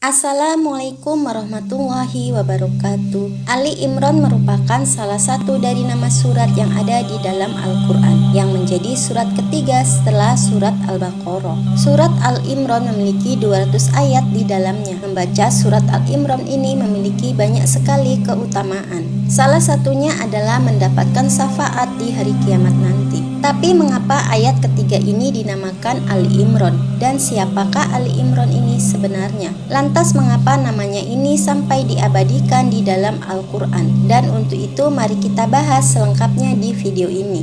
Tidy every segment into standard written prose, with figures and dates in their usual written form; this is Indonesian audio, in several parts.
Assalamualaikum warahmatullahi wabarakatuh. Ali Imran merupakan salah satu dari nama surat yang ada di dalam Al-Quran, yang menjadi surat ketiga setelah surat Al-Baqarah. Surat Al-Imran memiliki 200 ayat di dalamnya. Membaca surat Al-Imran ini memiliki banyak sekali keutamaan. Salah satunya adalah mendapatkan syafaat di hari kiamat nanti. Tapi mengapa ayat ketiga ini dinamakan Ali Imran? Dan siapakah Ali Imran ini sebenarnya? Lantas mengapa namanya ini sampai diabadikan di dalam Al-Quran? Dan untuk itu mari kita bahas selengkapnya di video ini.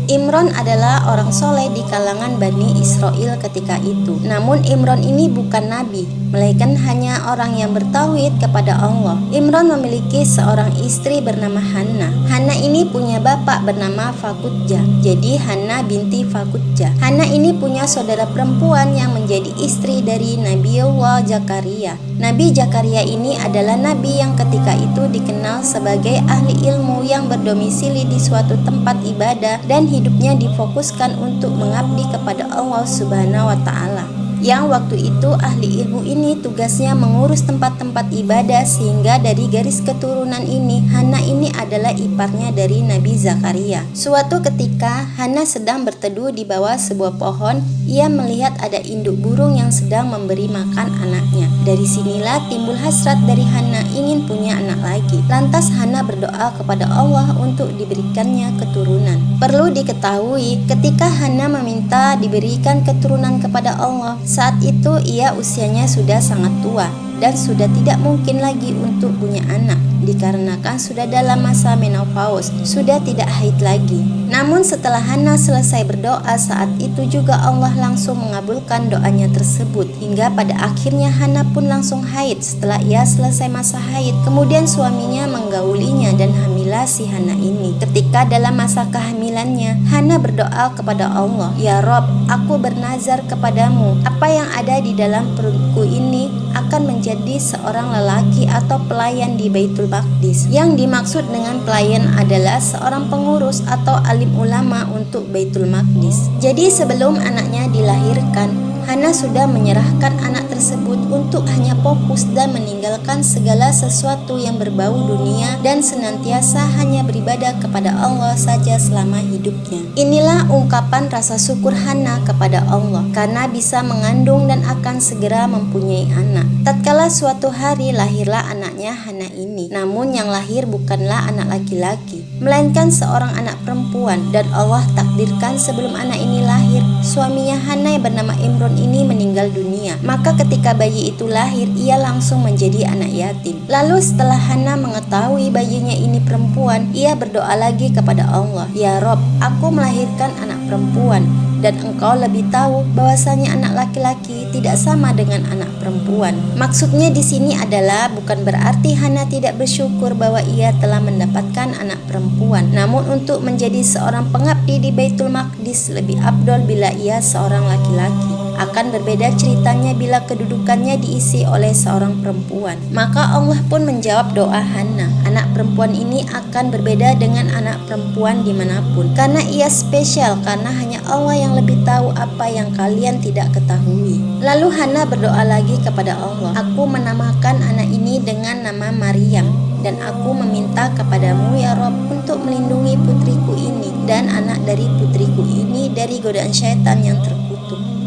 Imran adalah orang soleh di kalangan Bani Israel ketika itu. Namun Imran ini bukan nabi, melainkan hanya orang yang bertauhid kepada Allah. Imran memiliki seorang istri bernama Hannah. Hannah ini punya bapak bernama Fakutja, jadi Hannah binti Fakutja. Hannah ini punya saudara perempuan yang menjadi istri dari Nabiullah Zakaria. Nabi Zakaria ini adalah nabi yang ketika itu dikenal sebagai ahli ilmu yang berdomisili di suatu tempat ibadah dan hidupnya difokuskan untuk mengabdi kepada Allah Subhanahu wa Ta'ala. Yang waktu itu ahli ilmu ini tugasnya mengurus tempat-tempat ibadah, sehingga dari garis keturunan ini Hannah ini adalah iparnya dari Nabi Zakaria. Suatu ketika Hannah sedang berteduh di bawah sebuah pohon. Ia melihat ada induk burung yang sedang memberi makan anaknya. Dari sinilah timbul hasrat dari Hannah ingin punya anak lagi. Lantas Hannah berdoa kepada Allah untuk diberikannya keturunan. Perlu diketahui, ketika Hannah meminta diberikan keturunan kepada Allah, saat itu ia usianya sudah sangat tua dan sudah tidak mungkin lagi untuk punya anak, dikarenakan sudah dalam masa menopause, sudah tidak haid lagi. Namun setelah Hannah selesai berdoa, saat itu juga Allah langsung mengabulkan doanya tersebut, hingga pada akhirnya Hannah pun langsung haid. Setelah ia selesai masa haid, kemudian suaminya menggaulinya dan hamilah si Hannah ini. Ketika dalam masa kehamilannya, Hannah berdoa kepada Allah, "Ya Rob, aku bernazar kepadamu, apa yang ada di dalam perutku ini akan menjadi seorang lelaki atau pelayan di Baitul Maqdis." Yang dimaksud dengan pelayan adalah seorang pengurus atau alim ulama untuk Baitul Maqdis. Jadi sebelum anaknya dilahirkan, Hannah sudah menyerahkan anak tersebut untuk hanya fokus dan meninggalkan segala sesuatu yang berbau dunia dan senantiasa hanya beribadah kepada Allah saja selama hidupnya. Inilah ungkapan rasa syukur Hannah kepada Allah karena bisa mengandung dan akan segera mempunyai anak. Tatkala suatu hari lahirlah anaknya Hannah ini. Namun yang lahir bukanlah anak laki-laki, melainkan seorang anak perempuan, dan Allah takdirkan sebelum anak ini lahir, suaminya Hannah yang bernama Imran ini meninggal dunia. Maka ketika bayi itu lahir, ia langsung menjadi anak yatim. Lalu setelah Hannah mengetahui bayinya ini perempuan, ia berdoa lagi kepada Allah, "Ya Rob, aku melahirkan anak perempuan, dan engkau lebih tahu bahwasanya anak laki-laki tidak sama dengan anak perempuan." Maksudnya di sini adalah bukan berarti Hannah tidak bersyukur bahwa ia telah mendapatkan anak perempuan. Namun untuk menjadi seorang pengabdi di Baitul Maqdis lebih afdol bila ia seorang laki-laki. Akan berbeda ceritanya bila kedudukannya diisi oleh seorang perempuan. Maka Allah pun menjawab doa Hannah. Anak perempuan ini akan berbeda dengan anak perempuan dimanapun, karena ia spesial, karena hanya Allah yang lebih tahu apa yang kalian tidak ketahui. Lalu Hannah berdoa lagi kepada Allah, "Aku menamakan anak ini dengan nama Maryam, dan aku meminta kepadamu ya Rob untuk melindungi putriku ini dan anak dari putriku ini dari godaan syaitan yang terkutuk."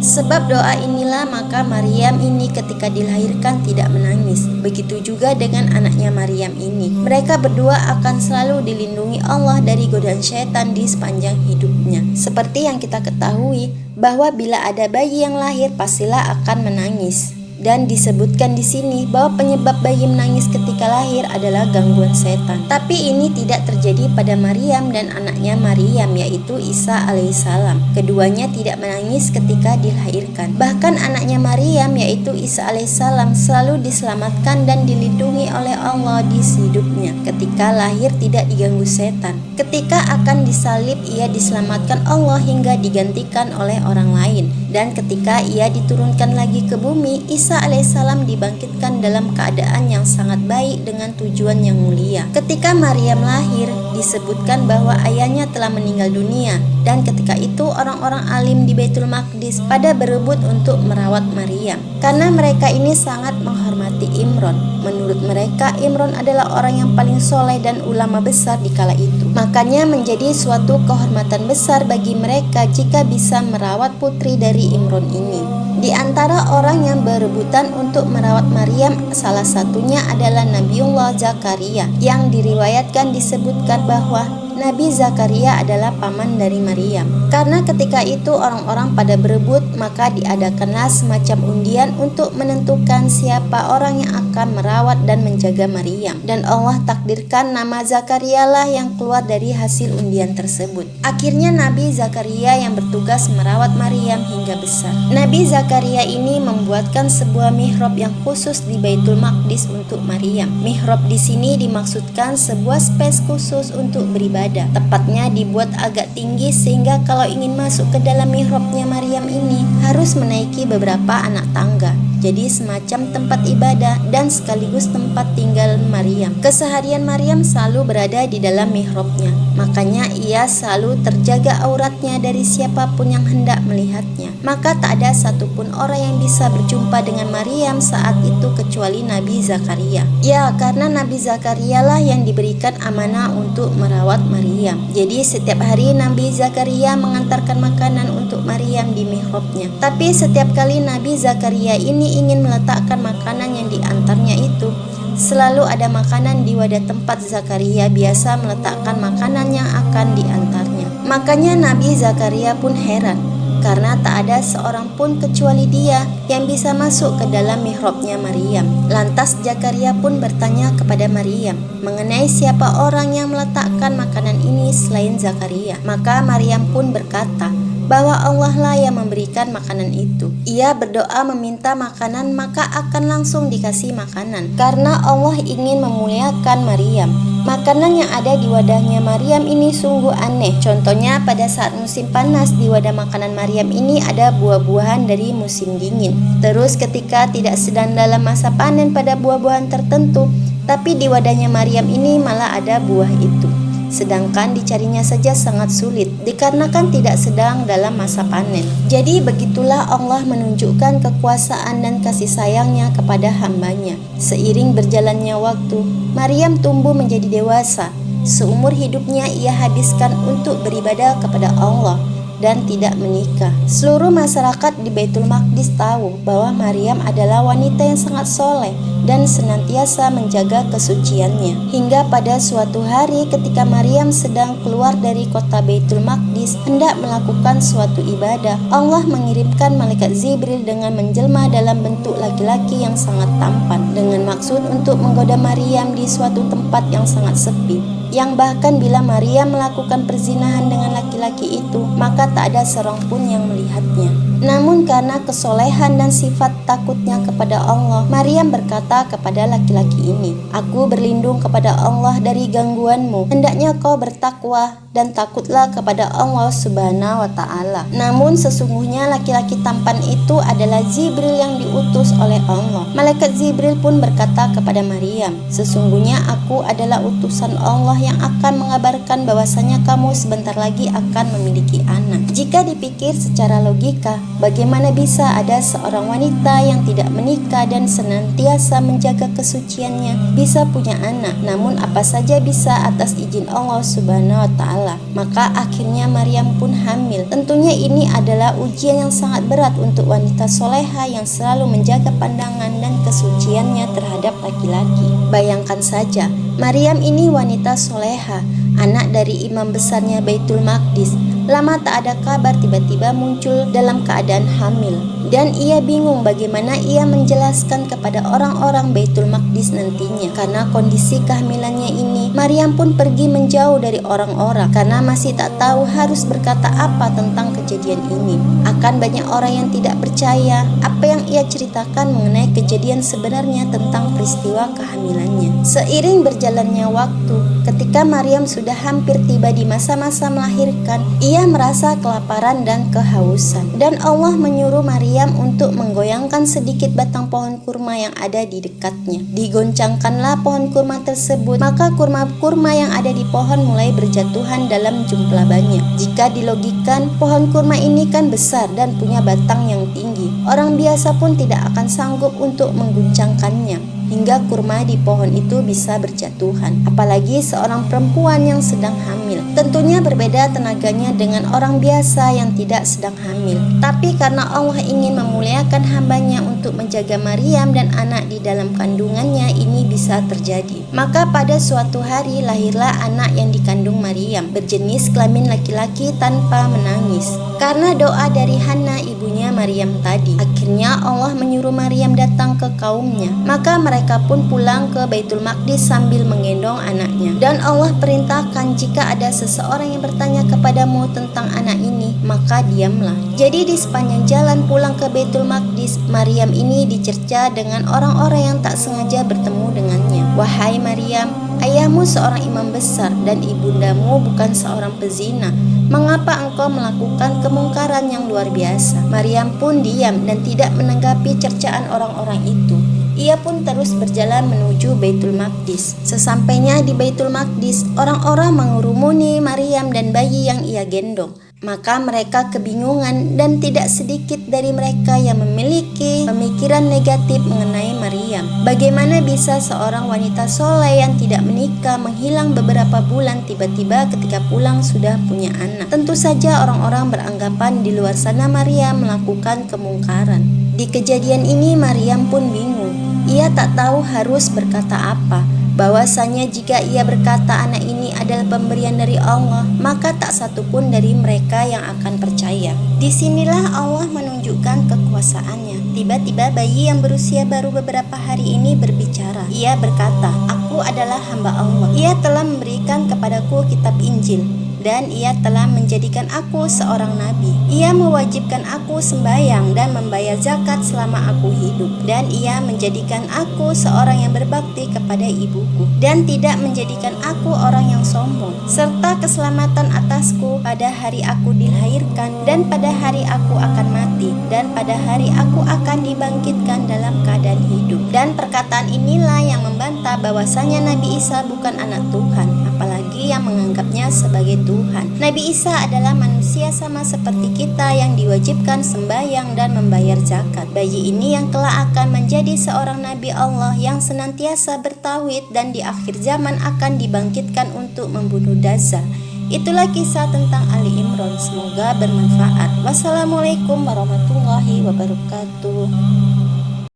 Sebab doa inilah maka Maryam ini ketika dilahirkan tidak menangis. Begitu juga dengan anaknya Maryam ini. Mereka berdua akan selalu dilindungi Allah dari godaan syaitan di sepanjang hidupnya. Seperti yang kita ketahui bahwa bila ada bayi yang lahir pastilah akan menangis. Dan disebutkan di sini bahwa penyebab bayi menangis ketika lahir adalah gangguan setan. Tapi ini tidak terjadi pada Maryam dan anaknya Maryam, yaitu Isa alaihissalam. Keduanya tidak menangis ketika dilahirkan. Bahkan anaknya Maryam, yaitu Isa alaihissalam, selalu diselamatkan dan dilindungi oleh Allah di hidupnya. Ketika lahir tidak diganggu setan. Ketika akan disalib ia diselamatkan Allah hingga digantikan oleh orang lain. Dan ketika ia diturunkan lagi ke bumi, Isa alaihissalam dibangkitkan dalam keadaan yang sangat baik dengan tujuan yang mulia. Ketika Maryam lahir, disebutkan bahwa ayahnya telah meninggal dunia, dan ketika itu orang-orang alim di Baitul Maqdis pada berebut untuk merawat Maryam karena mereka ini sangat menghormati Imron. Menurut mereka, Imron adalah orang yang paling soleh dan ulama besar di kala itu. Makanya menjadi suatu kehormatan besar bagi mereka jika bisa merawat putri dari Imron ini. Di antara orang yang berebutan untuk merawat Maryam, salah satunya adalah Nabiullah Zakaria, yang diriwayatkan disebutkan bahwa Nabi Zakaria adalah paman dari Maryam. Karena ketika itu orang-orang pada berebut, maka diadakanlah semacam undian untuk menentukan siapa orang yang akan merawat dan menjaga Maryam. Dan Allah takdirkan nama Zakaria lah yang keluar dari hasil undian tersebut. Akhirnya Nabi Zakaria yang bertugas merawat Maryam hingga besar. Nabi Zakaria ini membuatkan sebuah mihrab yang khusus di Baitul Maqdis untuk Maryam. Mihrab di sini dimaksudkan sebuah space khusus untuk beribadah. Tepatnya dibuat agak tinggi sehingga kalau ingin masuk ke dalam mihrabnya Maryam ini harus menaiki beberapa anak tangga. Jadi semacam tempat ibadah dan sekaligus tempat tinggal Maryam. Keseharian Maryam selalu berada di dalam mihrabnya. Makanya ia selalu terjaga auratnya dari siapapun yang hendak melihatnya. Maka tak ada satupun orang yang bisa berjumpa dengan Maryam saat itu kecuali Nabi Zakaria. Ya, karena Nabi Zakaria lah yang diberikan amanah untuk merawat Maryam. Jadi setiap hari Nabi Zakaria mengantarkan makanan untuk Maryam di mihrabnya. Tapi setiap kali Nabi Zakaria ini ingin meletakkan makanan yang diantarnya itu, selalu ada makanan di wadah tempat Zakaria biasa meletakkan makanan yang akan diantarnya. Makanya Nabi Zakaria pun heran karena tak ada seorang pun kecuali dia yang bisa masuk ke dalam mihrabnya Maryam. Lantas Zakaria pun bertanya kepada Maryam mengenai siapa orang yang meletakkan makanan ini selain Zakaria. Maka Maryam pun berkata bahwa Allah lah yang memberikan makanan itu. Ia berdoa meminta makanan maka akan langsung dikasih makanan karena Allah ingin memuliakan Maryam. Makanan yang ada di wadahnya Maryam ini sungguh aneh. Contohnya pada saat musim panas di wadah makanan Maryam ini ada buah-buahan dari musim dingin. Terus ketika tidak sedang dalam masa panen pada buah-buahan tertentu, tapi di wadahnya Maryam ini malah ada buah itu. Sedangkan dicarinya saja sangat sulit dikarenakan tidak sedang dalam masa panen. Jadi begitulah Allah menunjukkan kekuasaan dan kasih sayangnya kepada hambanya. Seiring berjalannya waktu, Maryam tumbuh menjadi dewasa. Seumur hidupnya ia habiskan untuk beribadah kepada Allah dan tidak menikah. Seluruh masyarakat di Baitul Maqdis tahu bahwa Maryam adalah wanita yang sangat soleh dan senantiasa menjaga kesuciannya. Hingga pada suatu hari ketika Maryam sedang keluar dari kota Baitul Maqdis hendak melakukan suatu ibadah, Allah mengirimkan malaikat Jibril dengan menjelma dalam bentuk laki-laki yang sangat tampan dengan maksud untuk menggoda Maryam di suatu tempat yang sangat sepi. Yang bahkan bila Maryam melakukan perzinahan dengan laki-laki itu, maka tak ada seorang pun yang melihatnya. Namun karena kesolehan dan sifat takutnya kepada Allah, Maryam berkata kepada laki-laki ini, "Aku berlindung kepada Allah dari gangguanmu. Hendaknya kau bertakwa dan takutlah kepada Allah Subhanahu wa Ta'ala." Namun sesungguhnya laki-laki tampan itu adalah Jibril yang diutus oleh Allah. Malaikat Jibril pun berkata kepada Maryam, "Sesungguhnya aku adalah utusan Allah yang akan mengabarkan bahwasanya kamu sebentar lagi akan memiliki anak." Jika dipikir secara logika, bagaimana bisa ada seorang wanita yang tidak menikah dan senantiasa menjaga kesuciannya bisa punya anak? Namun apa saja bisa atas izin Allah Subhanahu wa Ta'ala. Maka akhirnya Maryam pun hamil. Tentunya ini adalah ujian yang sangat berat untuk wanita soleha yang selalu menjaga pandangan dan kesuciannya terhadap laki-laki. Bayangkan saja, Maryam ini wanita soleha, anak dari imam besarnya Baitul Maqdis. Lama tak ada kabar tiba-tiba muncul dalam keadaan hamil. Dan ia bingung bagaimana ia menjelaskan kepada orang-orang Baitul Maqdis nantinya. Karena kondisi kehamilannya ini, Maryam pun pergi menjauh dari orang-orang karena masih tak tahu harus berkata apa tentang kejadian ini. Akan banyak orang yang tidak percaya apa yang ia ceritakan mengenai kejadian sebenarnya tentang peristiwa kehamilannya. Seiring berjalannya waktu, ketika Maryam sudah hampir tiba di masa-masa melahirkan, ia merasa kelaparan dan kehausan. Dan Allah menyuruh Maryam untuk menggoyangkan sedikit batang pohon kurma yang ada di dekatnya. Digoncangkanlah pohon kurma tersebut, maka kurma-kurma yang ada di pohon mulai berjatuhan dalam jumlah banyak. Jika dilogikan, pohon kurma ini kan besar dan punya batang yang tinggi. Orang biasa pun tidak akan sanggup untuk mengguncangkannya hingga kurma di pohon itu bisa berjatuhan. Apalagi seorang perempuan yang sedang hamil. Tentunya berbeda tenaganya dengan orang biasa yang tidak sedang hamil. Tapi karena Allah ingin memuliakan hambanya untuk menjaga Maryam dan anak di dalam kandungannya, ini bisa terjadi. Maka pada suatu hari lahirlah anak yang dikandung Maryam, berjenis kelamin laki-laki tanpa menangis. Karena doa dari Hana ibunya Maryam tadi, akhirnya Allah menyuruh Maryam datang ke kaumnya. Maka mereka pun pulang ke Baitul Maqdis sambil menggendong anaknya. Dan Allah perintahkan, jika ada seseorang yang bertanya kepadamu tentang anak ini, maka diamlah. Jadi di sepanjang jalan pulang ke Baitul Maqdis, Maryam ini dicerca dengan orang-orang yang tak sengaja bertemu dengannya. Wahai Maryam, ayahmu seorang imam besar dan ibundamu bukan seorang pezina. Mengapa engkau melakukan kemungkaran yang luar biasa? Maryam pun diam dan tidak menanggapi cercaan orang-orang itu. Ia pun terus berjalan menuju Baitul Maqdis. Sesampainya di Baitul Maqdis, orang-orang mengurumuni Maryam dan bayi yang ia gendong. Maka mereka kebingungan dan tidak sedikit dari mereka yang memiliki pemikiran negatif mengenai Maryam. Bagaimana bisa seorang wanita soleh yang tidak menikah menghilang beberapa bulan tiba-tiba ketika pulang sudah punya anak? Tentu saja orang-orang beranggapan di luar sana Maryam melakukan kemungkaran. Di kejadian ini Maryam pun bingung. Ia tak tahu harus berkata apa. Bahwasanya jika ia berkata anak ini adalah pemberian dari Allah, maka tak satupun dari mereka yang akan percaya. Disinilah Allah menunjukkan kekuasaannya. Tiba-tiba bayi yang berusia baru beberapa hari ini berbicara. Ia berkata, "Aku adalah hamba Allah. Ia telah memberikan kepadaku kitab Injil. Dan ia telah menjadikan aku seorang nabi. Ia mewajibkan aku sembahyang dan membayar zakat selama aku hidup. Dan ia menjadikan aku seorang yang berbakti kepada ibuku. Dan tidak menjadikan aku orang yang sombong. Serta keselamatan atasku pada hari aku dilahirkan dan pada hari aku akan mati. Dan pada hari aku akan dibangkitkan dalam keadaan hidup." Dan perkataan inilah yang membantah bahwasanya Nabi Isa bukan anak Tuhan, apalagi yang menganggapnya sebagai Tuhan. Nabi Isa adalah manusia sama seperti kita yang diwajibkan sembahyang dan membayar zakat. Bayi ini yang kelak akan menjadi seorang Nabi Allah yang senantiasa bertauhid dan di akhir zaman akan dibangkitkan untuk membunuh Dajjal. Itulah kisah tentang Ali Imran. Semoga bermanfaat. Wassalamualaikum warahmatullahi wabarakatuh.